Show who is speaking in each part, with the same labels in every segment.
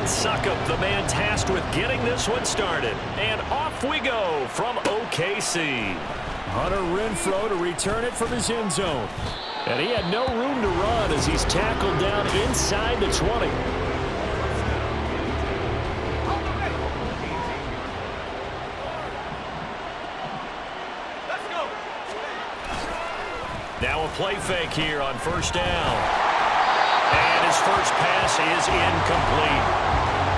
Speaker 1: And Suckup, the man tasked with getting this one started. And off we go from OKC.
Speaker 2: Hunter Renfrow to return it from his end zone. And he had no room to run as he's tackled down inside the 20.
Speaker 1: Now a play fake here on first down. And his first pass is incomplete.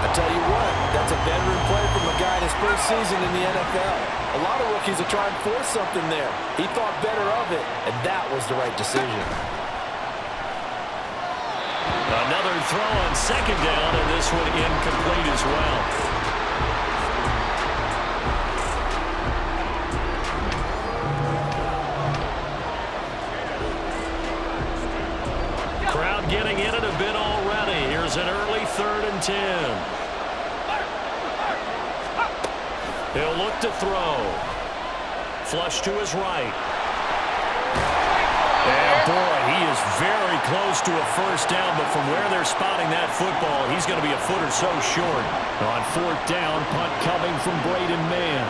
Speaker 3: I tell you what, that's a veteran play from a guy in his first season in the NFL. A lot of rookies will try and force something there. He thought better of it, and that was the right decision.
Speaker 1: Another throw on second down, and this one incomplete as well. Crowd getting in it a bit already. Here's an early 3rd and 10. He'll look to throw. Flush to his right. And boy, he is very close to a first down, but from where they're spotting that football, he's going to be a foot or so short. On 4th down, punt coming from Braden Mann.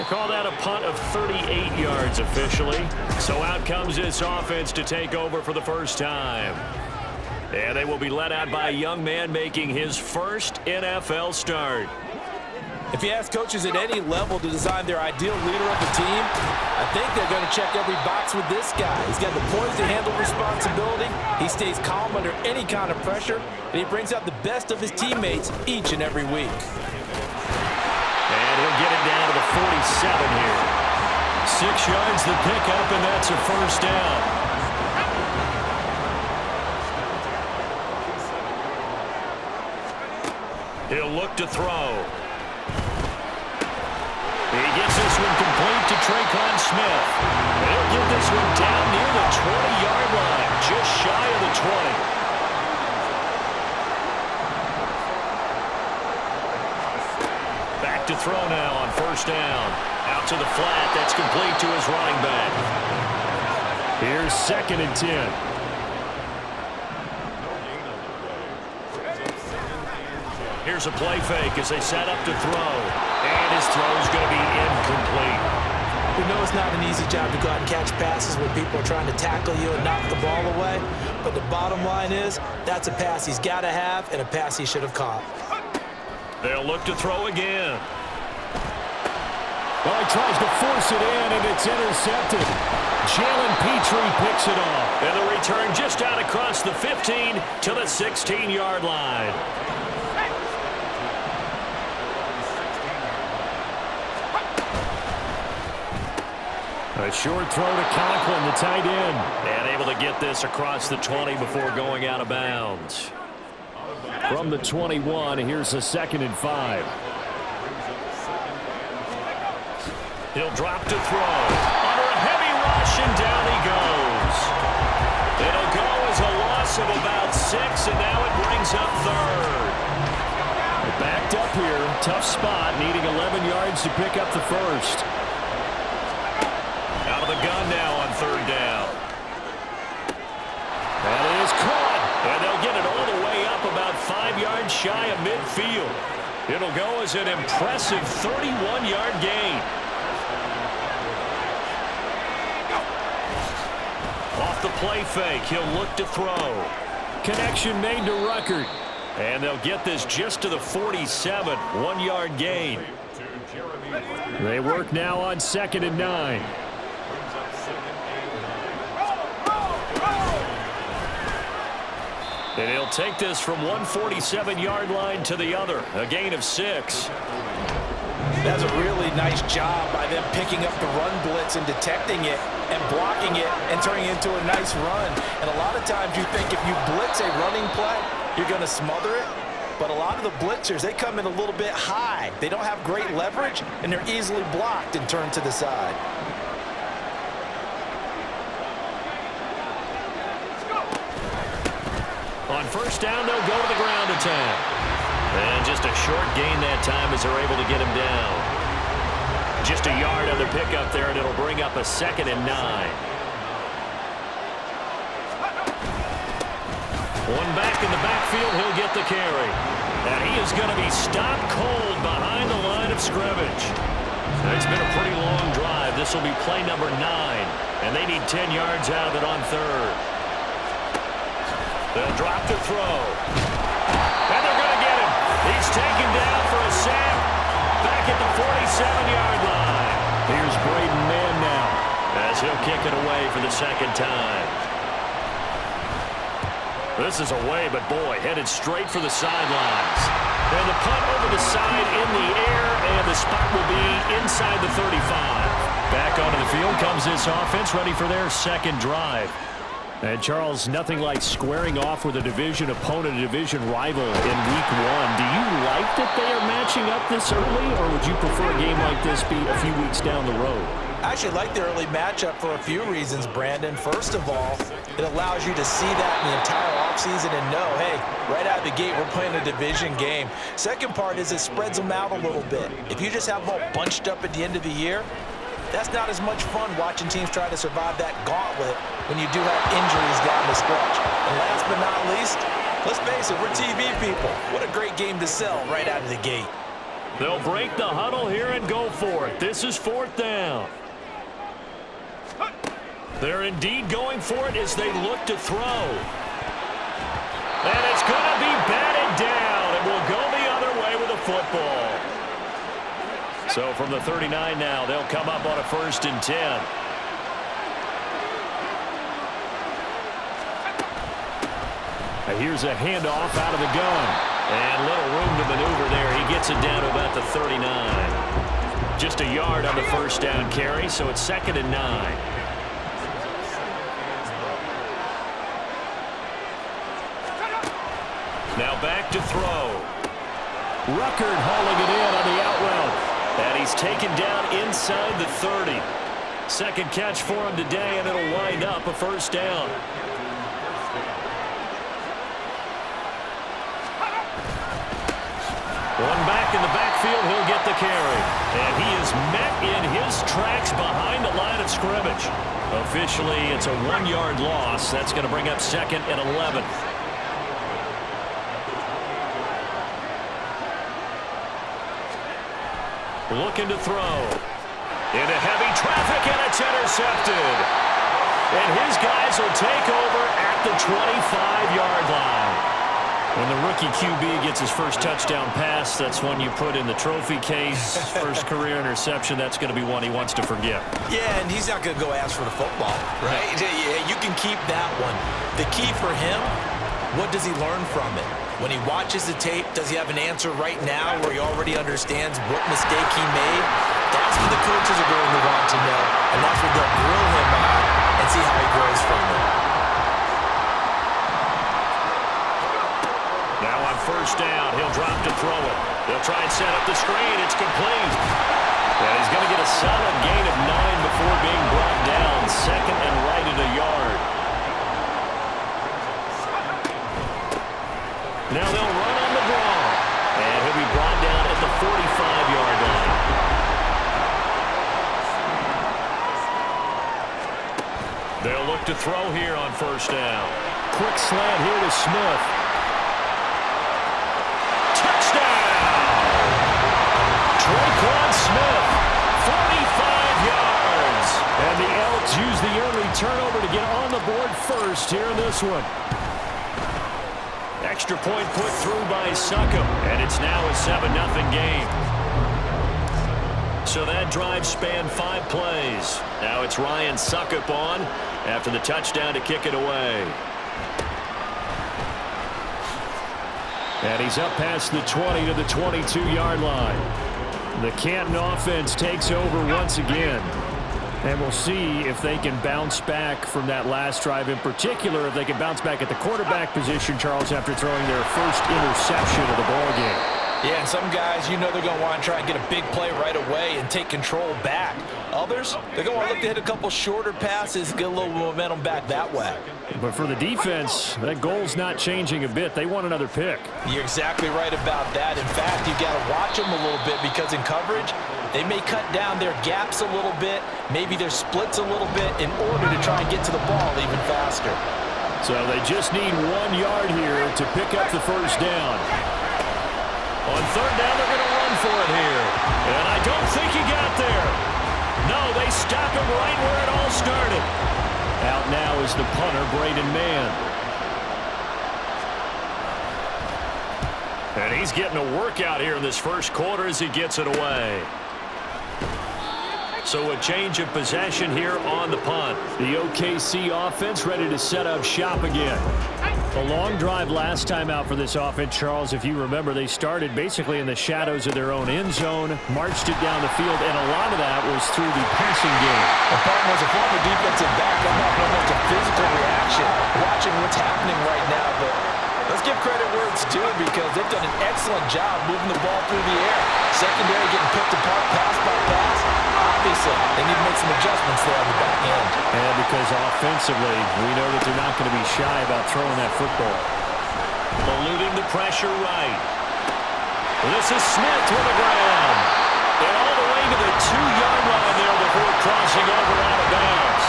Speaker 1: Call that a punt of 38 yards officially. So out comes this offense to take over for the first time. And they will be led out by a young man making his first NFL start.
Speaker 3: If you ask coaches at any level to design their ideal leader of the team, I think they're going to check every box with this guy. He's got the poise to handle responsibility. He stays calm under any kind of pressure, and he brings out the best of his teammates each and every week.
Speaker 1: And he'll get it down to the 47 here. 6 yards the pickup, and that's a first down. He'll look to throw. He gets this one complete to Traquan Smith. He'll get this one down near the 20-yard line, just shy of the 20. Back to throw now on first down. Out to the flat. That's complete to his running back.
Speaker 2: Here's 2nd and 10.
Speaker 1: Here's a play fake as they set up to throw. And his throw is going to be incomplete.
Speaker 3: We know it's not an easy job to go out and catch passes when people are trying to tackle you and knock the ball away. But the bottom line is, that's a pass he's got to have and a pass he should have caught.
Speaker 1: They'll look to throw again.
Speaker 2: Well, he tries to force it in, and it's intercepted. Jalen Petrie picks it off.
Speaker 1: And the return just out across the 15 to the 16-yard line.
Speaker 2: A short throw to Conklin, the tight end.
Speaker 1: And able to get this across the 20 before going out of bounds.
Speaker 2: From the 21, here's a 2nd and 5.
Speaker 1: He'll drop to throw. Under a heavy rush, and down he goes. It'll go as a loss of about 6, and now it brings up 3rd.
Speaker 2: Backed up here. Tough spot, needing 11 yards to pick up the first.
Speaker 1: Out of the gun now on 3rd down.
Speaker 2: That is caught.
Speaker 1: And they'll get it all the way up about 5 yards shy of midfield. It'll go as an impressive 31-yard gain. Off the play fake, he'll look to throw.
Speaker 2: Connection made to Ruckert.
Speaker 1: And they'll get this just to the 47, 1-yard gain.
Speaker 2: They work now on 2nd and 9.
Speaker 1: And he'll take this from 147-yard line to the other, a gain of 6.
Speaker 3: That's a really nice job by them picking up the run blitz and detecting it and blocking it and turning it into a nice run. And a lot of times you think if you blitz a running play, you're going to smother it. But a lot of the blitzers, they come in a little bit high. They don't have great leverage, and they're easily blocked and turned to the side.
Speaker 1: On first down, they'll go to the ground attack. And just a short gain that time as they're able to get him down. Just a yard on the pickup there, and it'll bring up a 2nd and 9. One back in the backfield, he'll get the carry. And he is going to be stopped cold behind the line of scrimmage. It's been a pretty long drive. This will be play number 9, and they need 10 yards out of it on 3rd. They'll drop the throw. And they're going to get him. He's taken down for a sack back at the 47-yard line.
Speaker 2: Here's Braden Mann now,
Speaker 1: as he'll kick it away for the 2nd time. This is away, but boy, headed straight for the sidelines. And the punt over the side in the air, and the spot will be inside the 35. Back onto the field comes this offense, ready for their 2nd drive.
Speaker 2: And Charles, nothing like squaring off with a division opponent, a division rival in week 1. Do you like that they are matching up this early, or would you prefer a game like this be a few weeks down the road?
Speaker 3: I actually like the early matchup for a few reasons, Brandon. First of all, it allows you to see that in the entire offseason and know, hey, right out of the gate, we're playing a division game. Second part is it spreads them out a little bit. If you just have them all bunched up at the end of the year, that's not as much fun watching teams try to survive that gauntlet when you do have injuries down the stretch. And last but not least, let's face it, we're TV people. What a great game to sell right out of the gate.
Speaker 1: They'll break the huddle here and go for it. This is 4th down. They're indeed going for it as they look to throw. And it's going to be batted down. It will go the other way with a football. So from the 39 now, they'll come up on a 1st and 10.
Speaker 2: Here's a handoff out of the gun.
Speaker 1: And little room to maneuver there. He gets it down to about the 39. Just a yard on the 1st down carry, so it's 2nd and 9. Now back to throw.
Speaker 2: Ruckert hauling it in on the out route.
Speaker 1: And he's taken down inside the 30. 2nd catch for him today, and it'll wind up a 1st down. One back in the backfield, he'll get the carry. And he is met in his tracks behind the line of scrimmage. Officially, it's a 1-yard loss. That's going to bring up 2nd and 11. Looking to throw. Into heavy traffic, and it's intercepted. And his guys will take over at the 25-yard line. When the rookie QB gets his first touchdown pass, that's one you put in the trophy case. First career interception, that's going to be one he wants to forget.
Speaker 3: Yeah, and he's not going to go ask for the football, right? Yeah, you can keep that one. The key for him, what does he learn from it? When he watches the tape, does he have an answer right now where he already understands what mistake he made? That's what the coaches are going to want to know, and that's what they'll grill him on and see how he grows from it.
Speaker 1: Now on 1st down, he'll drop to throw it. They'll try and set up the screen. It's complete. And he's going to get a solid gain of 9 before being brought down. 2nd and right at a yard. Now they'll run on the draw. And he'll be brought down at the 45-yard line. They'll look to throw here on 1st down.
Speaker 2: Quick slant here to Smith.
Speaker 1: Traquan Smith, 45 yards.
Speaker 2: And the Elks use the early turnover to get on the board first here in this one.
Speaker 1: Extra point put through by Succop, and it's now a 7-0 game. So that drive spanned 5 plays. Now it's Ryan Succop on after the touchdown to kick it away.
Speaker 2: And he's up past the 20 to the 22-yard line. The Canton offense takes over once again. And we'll see if they can bounce back from that last drive. In particular, if they can bounce back at the quarterback position, Charles, after throwing their first interception of the ballgame.
Speaker 3: Yeah, and some guys, you know they're going to want to try and get a big play right away and take control back. Others, they're going to want to look to hit a couple shorter passes, get a little momentum back that way.
Speaker 2: But for the defense, that goal's not changing a bit. They want another pick.
Speaker 3: You're exactly right about that. In fact, you've got to watch them a little bit because in coverage, They may cut down their gaps a little bit, maybe their splits a little bit in order to try and get to the ball even faster.
Speaker 2: So they just need 1 yard here to pick up the first down.
Speaker 1: On third down, they're going to run for it here. And I don't think he got there. No, they stop him right where it all started.
Speaker 2: Out now is the punter, Braden Mann.
Speaker 1: And he's getting a workout here in this first quarter as he gets it away. So a change of possession here on the punt.
Speaker 2: The OKC offense ready to set up shop again. A long drive last time out for this offense, Charles. If you remember, they started basically in the shadows of their own end zone, marched it down the field, and a lot of that was through the passing game.
Speaker 3: The Barton was a former defensive back. I'm not almost a physical reaction watching what's happening right now, but let's give credit where it's due because they've done an excellent job moving the ball through the air. Secondary getting picked apart pass by pass. Obviously, they need to make some adjustments there on the back end.
Speaker 2: And because offensively, we know that they're not going to be shy about throwing that football.
Speaker 1: Eluding the pressure right. This is Smith with the ground. And all the way to the 2-yard line there before crossing over out of bounds.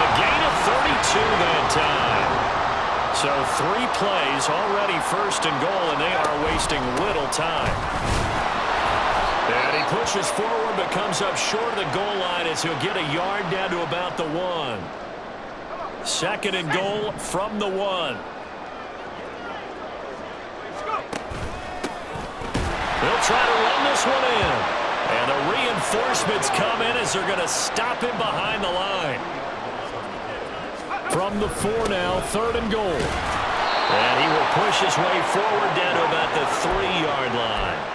Speaker 1: A gain of 32 that time. So 3 plays already first and goal, and they are wasting little time. And he pushes forward but comes up short of the goal line as he'll get a yard down to about the 1. Second and goal from the 1. They'll try to run this one in. And the reinforcements come in as they're going to stop him behind the line.
Speaker 2: From the 4 now, third and goal.
Speaker 1: And he will push his way forward down to about the 3-yard line.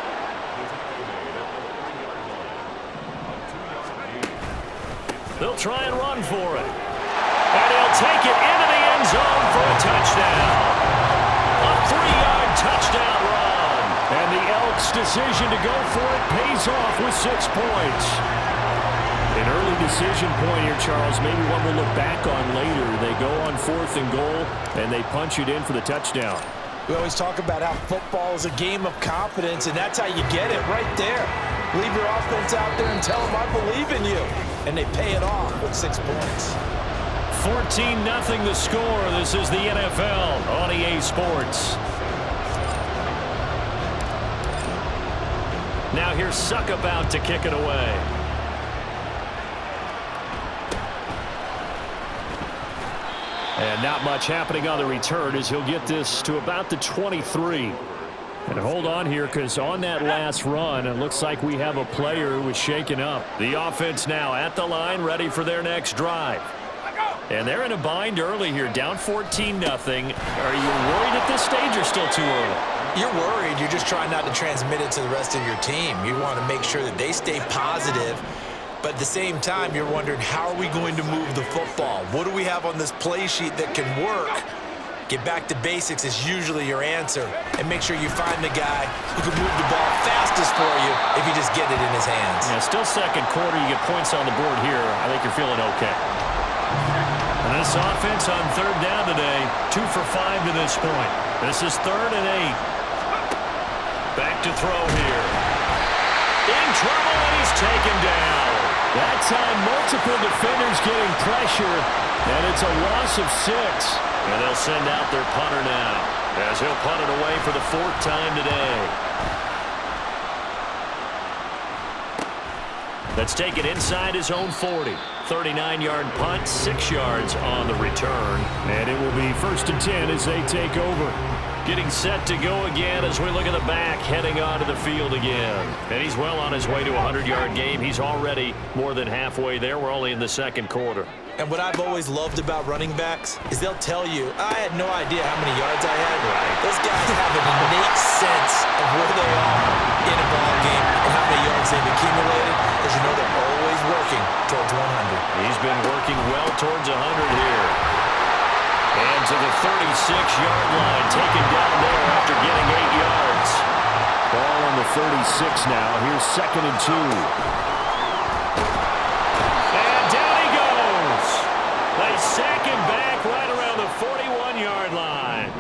Speaker 1: They'll try and run for it. And he'll take it into the end zone for a touchdown. A 3-yard touchdown run.
Speaker 2: And the Elks' decision to go for it pays off with 6 points. An early decision point here, Charles. Maybe one we'll look back on later. They go on 4th and goal, and they punch it in for the touchdown.
Speaker 3: We always talk about how football is a game of confidence, and that's how you get it right there. Leave your offense out there and tell them I believe in you. And they pay it off with 6 points.
Speaker 1: 14-0 the score. This is the NFL on EA Sports. Now here's Suck about to kick it away.
Speaker 2: And not much happening on the return as he'll get this to about the 23. And hold on here because on that last run, it looks like we have a player who was shaken up.
Speaker 1: The offense now at the line, ready for their next drive. And they're in a bind early here, down 14-0. Are you worried at this stage or still too early?
Speaker 3: You're worried. You're just trying not to transmit it to the rest of your team. You want to make sure that they stay positive. But at the same time, you're wondering, how are we going to move the football? What do we have on this play sheet that can work? Get back to basics is usually your answer. And make sure you find the guy who can move the ball fastest for you if you just get it in his hands.
Speaker 1: Yeah, still second quarter. You get points on the board here. I think you're feeling okay. And this offense on third down today, 2 for 5 to this point. This is 3rd and 8. Back to throw here. In trouble, and he's taken down.
Speaker 2: That time, multiple defenders getting pressure, and it's a loss of 6.
Speaker 1: And they'll send out their punter now as he'll punt it away for the 4th time today. Let's take it inside his own 40. 39-yard punt, 6 yards on the return.
Speaker 2: And it will be 1st and 10 as they take over.
Speaker 1: Getting set to go again as we look at the back, heading onto the field again. And he's well on his way to a 100-yard game. He's already more than halfway there. We're only in the second quarter.
Speaker 3: And what I've always loved about running backs is they'll tell you, I had no idea how many yards I had. Those guys have an innate sense of where they are in a ball game and how many yards they've accumulated, because you know they're always working towards 100.
Speaker 1: He's been working well towards 100 here. And to the 36-yard line, taken down there after getting 8 yards.
Speaker 2: Ball on the 36 now. Here's 2nd and 2.
Speaker 1: And down he goes. They sack him back right around the 41-yard line.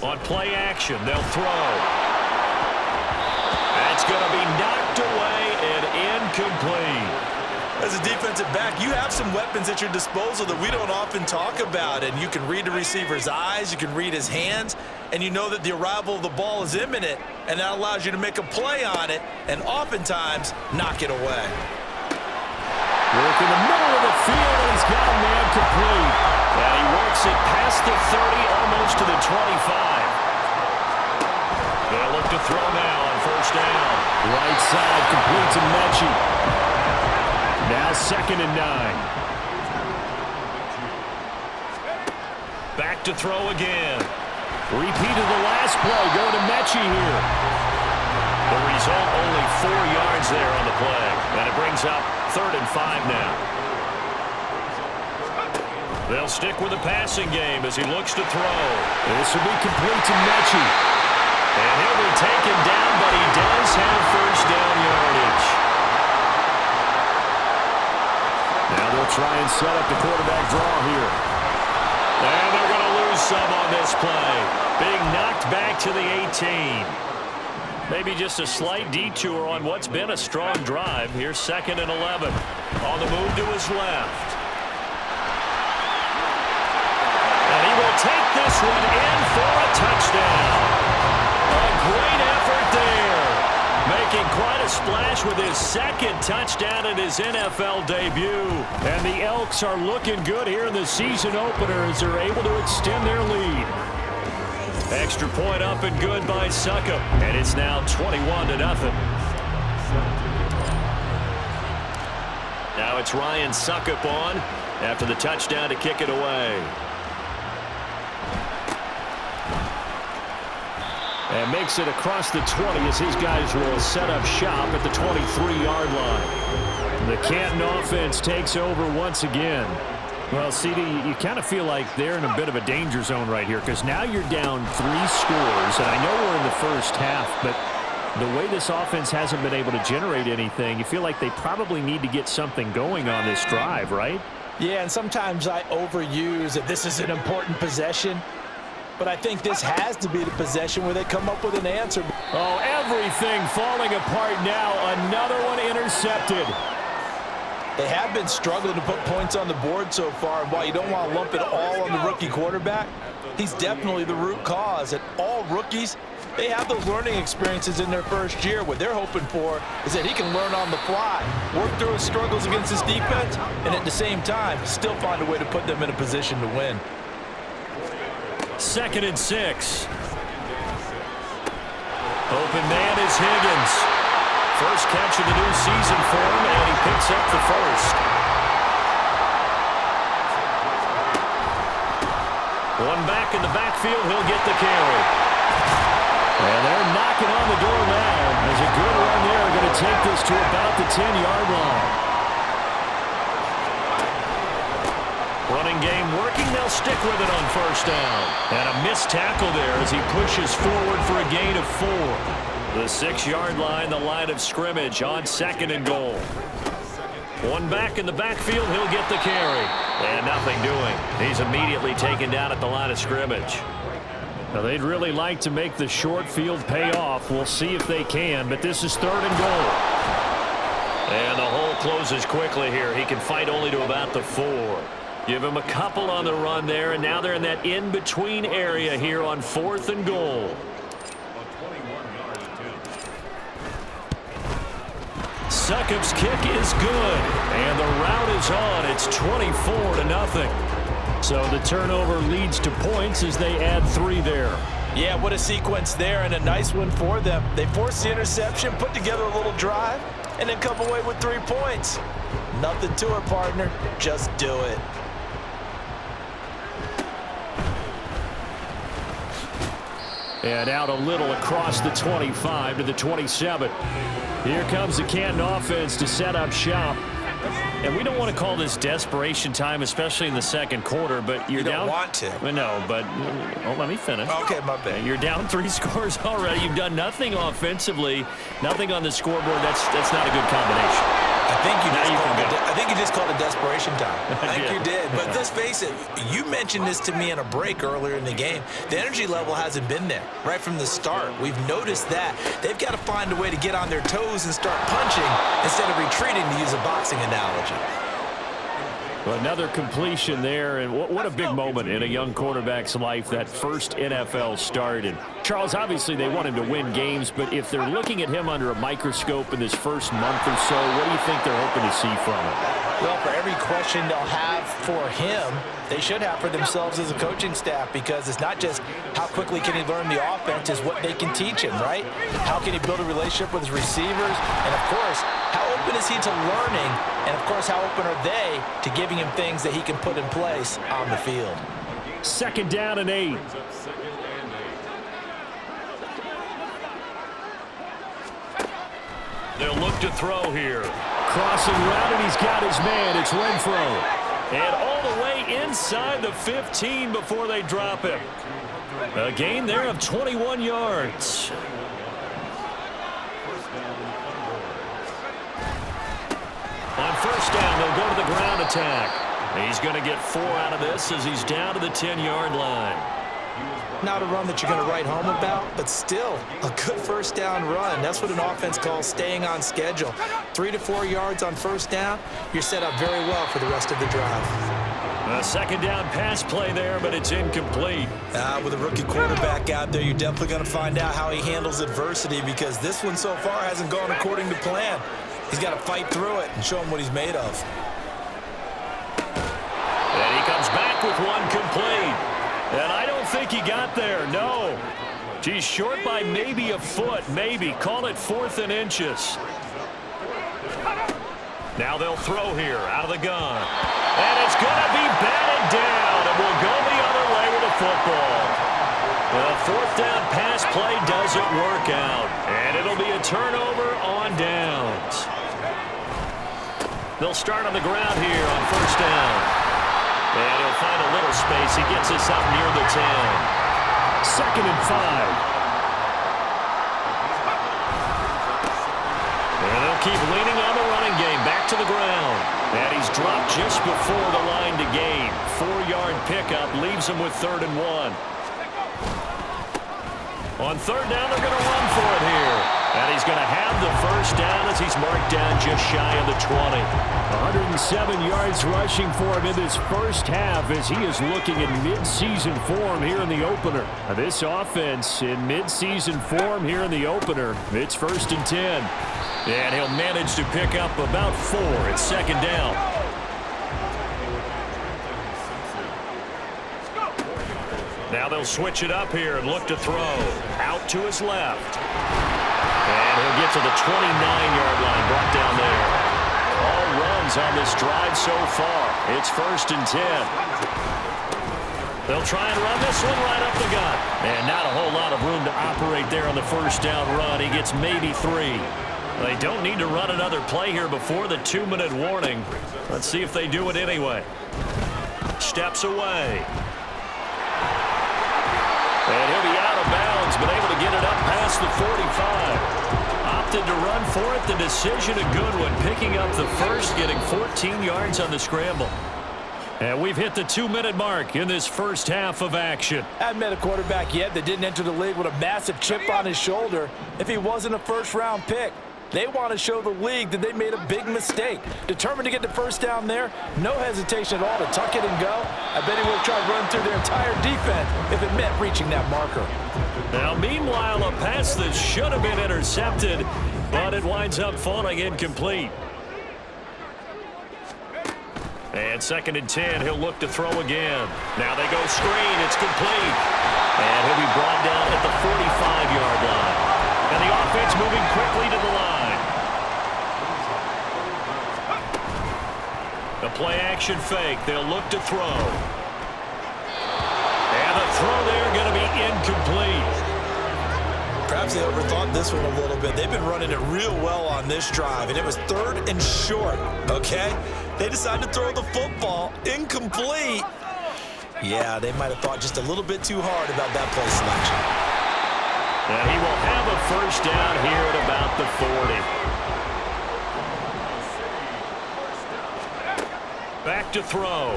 Speaker 1: On play action, they'll throw. incomplete.
Speaker 3: As a defensive back, you have some weapons at your disposal that we don't often talk about, and you can read the receiver's eyes, you can read his hands, and you know that the arrival of the ball is imminent, and that allows you to make a play on it and oftentimes knock it away.
Speaker 1: Work in the middle of the field, and he's got a man complete. And he works it past the 30, almost to the 25. They'll look to throw now on first down.
Speaker 2: Right side, complete to Mechie. Now 2nd and 9.
Speaker 1: Back to throw again.
Speaker 2: Repeat of the last play. Go to Mechie here.
Speaker 1: The result, only 4 yards there on the play. And it brings up 3rd and 5 now. They'll stick with the passing game as he looks to throw.
Speaker 2: This will be complete to Mechie.
Speaker 1: And he'll be taken down, but he does have first down yardage.
Speaker 2: Now they'll try and set up the quarterback draw here.
Speaker 1: And they're going to lose some on this play. Being knocked back to the 18. Maybe just a slight detour on what's been a strong drive. Here's 2nd and 11. On the move to his left. And he will take this one in for a touchdown. A great effort there. Making quite a splash with his 2nd touchdown in his NFL debut.
Speaker 2: And the Elks are looking good here in the season opener as they're able to extend their lead.
Speaker 1: Extra point up and good by Succop. And it's now 21-0. Now it's Ryan Succop on after the touchdown to kick it away.
Speaker 2: And makes it across the 20 as his guys will set up shop at the 23-yard line. The Canton offense takes over once again. Well, CD, you kind of feel like they're in a bit of a danger zone right here because now you're down 3 scores, and I know we're in the first half, but the way this offense hasn't been able to generate anything, you feel like they probably need to get something going on this drive, right?
Speaker 3: Yeah, and sometimes I overuse that this is an important possession, but I think this has to be the possession where they come up with an answer.
Speaker 2: Oh, everything falling apart now. Another one intercepted.
Speaker 3: They have been struggling to put points on the board so far, and while you don't want to lump it all on the rookie quarterback, he's definitely the root cause. And all rookies, they have those learning experiences in their first year. What they're hoping for is that he can learn on the fly, work through his struggles against his defense, and at the same time, still find a way to put them in a position to win.
Speaker 1: 2nd and 6. Open man is Higgins. First catch of the new season for him, and he picks up the first. One back in the backfield, he'll get the carry.
Speaker 2: And they're knocking on the door now. There's a good run there. Going to take this to about the 10-yard line.
Speaker 1: Running game working. They'll stick with it on first down. And a missed tackle there as he pushes forward for a gain of 4. The 6-yard line, the line of scrimmage on 2nd and goal. One back in the backfield, he'll get the carry. And nothing doing. He's immediately taken down at the line of scrimmage.
Speaker 2: Now they'd really like to make the short field pay off. We'll see if they can, but this is 3rd and goal.
Speaker 1: And the hole closes quickly here. He can fight only to about the 4. Give him a couple on the run there, and now they're in that in-between area here on 4th and goal. Succop's kick is good, and the route is on. It's 24-0.
Speaker 2: So the turnover leads to points as they add 3 there.
Speaker 3: Yeah, what a sequence there, and a nice one for them. They forced the interception, put together a little drive, and then come away with 3 points. Nothing to it, partner. Just do it.
Speaker 2: And out a little across the 25 to the 27. Here comes the Canton offense to set up shop.
Speaker 1: And we don't want to call this desperation time, especially in the second quarter, but you're down.
Speaker 3: You don't want to.
Speaker 1: No, but let me finish.
Speaker 3: Okay, my bad.
Speaker 1: You're down 3 scores already. You've done nothing offensively, nothing on the scoreboard. That's not a good combination.
Speaker 3: I think you just called it desperation time. I think you did. But let's face it, you mentioned this to me in a break earlier in the game. The energy level hasn't been there right from the start. We've noticed that. They've got to find a way to get on their toes and start punching instead of retreating, to use a boxing analogy.
Speaker 2: Well, another completion there, and what a big moment in a young quarterback's life, that first NFL start. And Charles, obviously they want him to win games, but if they're looking at him under a microscope in this first month or so, what do you think they're hoping to see from him?
Speaker 3: Well, for every question they'll have for him, they should have for themselves as a coaching staff, because it's not just how quickly can he learn the offense, it's what they can teach him, right? How can he build a relationship with his receivers? And, of course, how open is he to learning? And, of course, how open are they to giving him things that he can put in place on the field?
Speaker 2: 2nd down and 8.
Speaker 1: They'll look to throw here.
Speaker 2: Crossing route, and he's got his man. It's Renfro.
Speaker 1: And all the way inside the 15 before they drop him. A gain there of 21 yards. On 1st down, they'll go to the ground attack. He's going to get 4 out of this as he's down to the 10-yard line.
Speaker 3: Not a run that you're going to write home about, but still a good 1st down run. That's what an offense calls staying on schedule. 3 to 4 yards on 1st down, you're set up very well for the rest of the drive.
Speaker 1: A 2nd down pass play there, but it's incomplete.
Speaker 3: With a rookie quarterback out there, you're definitely going to find out how he handles adversity, because this one so far hasn't gone according to plan. He's got to fight through it and show him what he's made of.
Speaker 1: And he comes back with one complete. And I don't think he got there, no. He's short by maybe a foot, maybe. Call it 4th and inches. Now they'll throw here out of the gun. And it's going to be batted down, and we'll go the other way with the football. The 4th down pass play doesn't work out, and it'll be a turnover on downs. They'll start on the ground here on 1st down. And he'll find a little space. He gets us up near the 10.
Speaker 2: 2nd and 5.
Speaker 1: And they'll keep leaning on the running game. Back to the ground. And he's dropped just before the line to gain. 4-yard pickup leaves him with 3rd and 1. On 3rd down, they're going to run for it here. And he's going to have the 1st down as he's marked down just shy of the 20.
Speaker 2: 107 yards rushing for him in this first half as he is looking in mid-season form here in the opener. This offense in mid-season form here in the opener. It's 1st and 10.
Speaker 1: And he'll manage to pick up about 4 at 2nd down. Now they'll switch it up here and look to throw. Out to his left. And he'll get to the 29-yard line, brought down there. All runs on this drive so far. It's 1st and 10. They'll try and run this one right up the gut. And not a whole lot of room to operate there on the 1st down run. He gets maybe 3. They don't need to run another play here before the 2-minute warning. Let's see if they do it anyway. Steps away. And he'll be out of bounds, but able to get it up past the 45. Opted to run for it. The decision a good one. Picking up the 1st, getting 14 yards on the scramble. And we've hit the 2-minute mark in this first half of action.
Speaker 3: Haven't met a quarterback yet that didn't enter the league with a massive chip on his shoulder if he wasn't a first-round pick. They want to show the league that they made a big mistake. Determined to get the 1st down there, no hesitation at all to tuck it and go. I bet he would have tried to run through their entire defense if it meant reaching that marker.
Speaker 1: Now, meanwhile, a pass that should have been intercepted, but it winds up falling incomplete. And 2nd and 10, he'll look to throw again. Now they go screen, it's complete. And he'll be brought down at the 45-yard line. And the offense moving quickly to the line. The play-action fake. They'll look to throw. And the throw there going to be incomplete.
Speaker 3: Perhaps they overthought this one a little bit. They've been running it real well on this drive, and it was 3rd and short, okay? They decided to throw the football incomplete. Yeah, they might have thought just a little bit too hard about that play selection.
Speaker 1: And he will have a 1st down here at about the 40. to throw.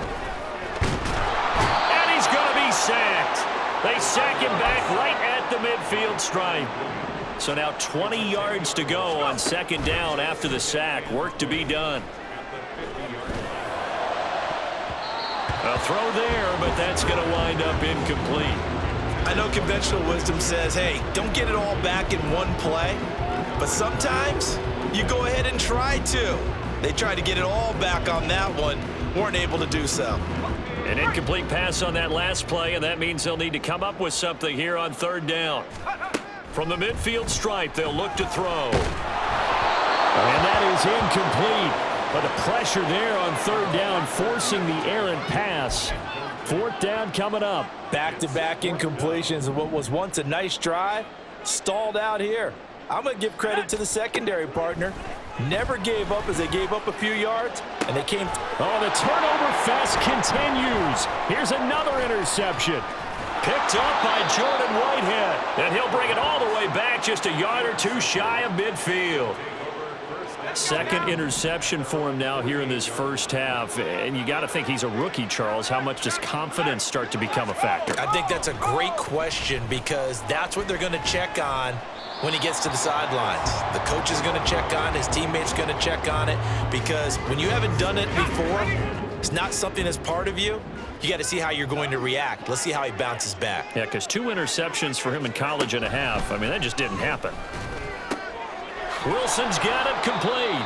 Speaker 1: And he's going to be sacked. They sack him back right at the midfield stripe. So now 20 yards to go on second down after the sack. Work to be done. A throw there, but that's going to wind up incomplete.
Speaker 3: I know conventional wisdom says, hey, don't get it all back in one play. But sometimes you go ahead and try to. They tried to get it all back on that one. Weren't able to do so.
Speaker 1: An incomplete pass on that last play, and that means they'll need to come up with something here on third down. From the midfield stripe, they'll look to throw.
Speaker 2: And that is incomplete. But the pressure there on third down, forcing the errant pass. Fourth down coming up.
Speaker 3: Back-to-back incompletions of what was once a nice drive, stalled out here. I'm going to give credit to the secondary partner. Never gave up as they gave up a few yards, and they came.
Speaker 2: Oh, the turnover fest continues. Here's another interception.
Speaker 1: Picked up by Jordan Whitehead. And he'll bring it all the way back just a yard or two shy of midfield. Second interception for him now here in this first half. And you got to think he's a rookie, Charles. How much does confidence start to become a factor?
Speaker 3: I think that's a great question because that's what they're going to check on when he gets to the sidelines. The coach is going to check on it. His teammates going to check on it because when you haven't done it before, it's not something that's part of you. You got to see how you're going to react. Let's see how he bounces back.
Speaker 1: Yeah, because 2 interceptions for him in college and a half. I mean, that just didn't happen. Wilson's got it complete.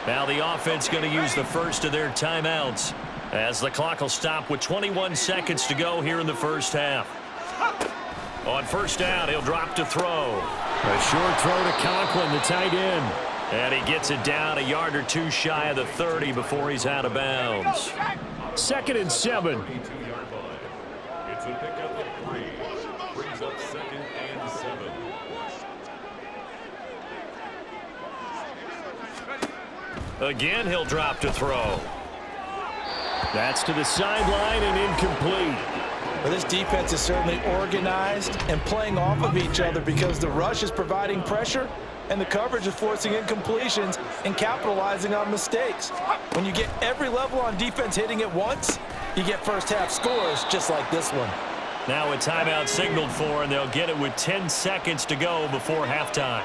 Speaker 1: Now the offense going to use the first of their timeouts as the clock will stop with 21 seconds to go here in the first half. On first down, he'll drop to throw.
Speaker 2: A short throw to Conklin, the tight end.
Speaker 1: And he gets it down a yard or two shy of the 30 before he's out of bounds.
Speaker 2: 2nd and 7.
Speaker 4: It's a pickup of 3. Brings up 2nd and 7.
Speaker 1: Again, he'll drop to throw.
Speaker 2: That's to the sideline and incomplete.
Speaker 3: Well, this defense is certainly organized and playing off of each other because the rush is providing pressure and the coverage is forcing incompletions and capitalizing on mistakes. When you get every level on defense hitting at once, you get first half scores just like this one.
Speaker 1: Now a timeout signaled for, and they'll get it with 10 seconds to go before halftime.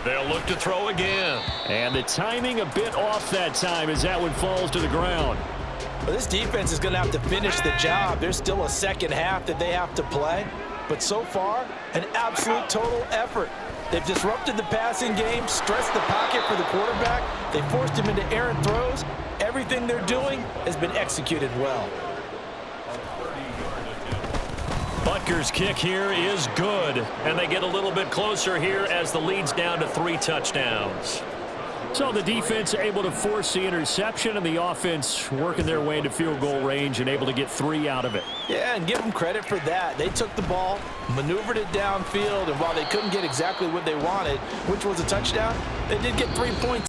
Speaker 1: They'll look to throw again.
Speaker 2: And the timing a bit off that time as that one falls to the ground.
Speaker 3: Well, this defense is going to have to finish the job. There's still a second half that they have to play. But so far, an absolute total effort. They've disrupted the passing game, stressed the pocket for the quarterback. They forced him into errant throws. Everything they're doing has been executed well.
Speaker 1: Butker's kick here is good, and they get a little bit closer here as the lead's down to 3 touchdowns.
Speaker 2: So the defense able to force the interception, and the offense working their way into field goal range and able to get 3 out of it.
Speaker 3: Yeah, and give them credit for that. They took the ball, maneuvered it downfield, and while they couldn't get exactly what they wanted, which was a touchdown, they did get 3 points.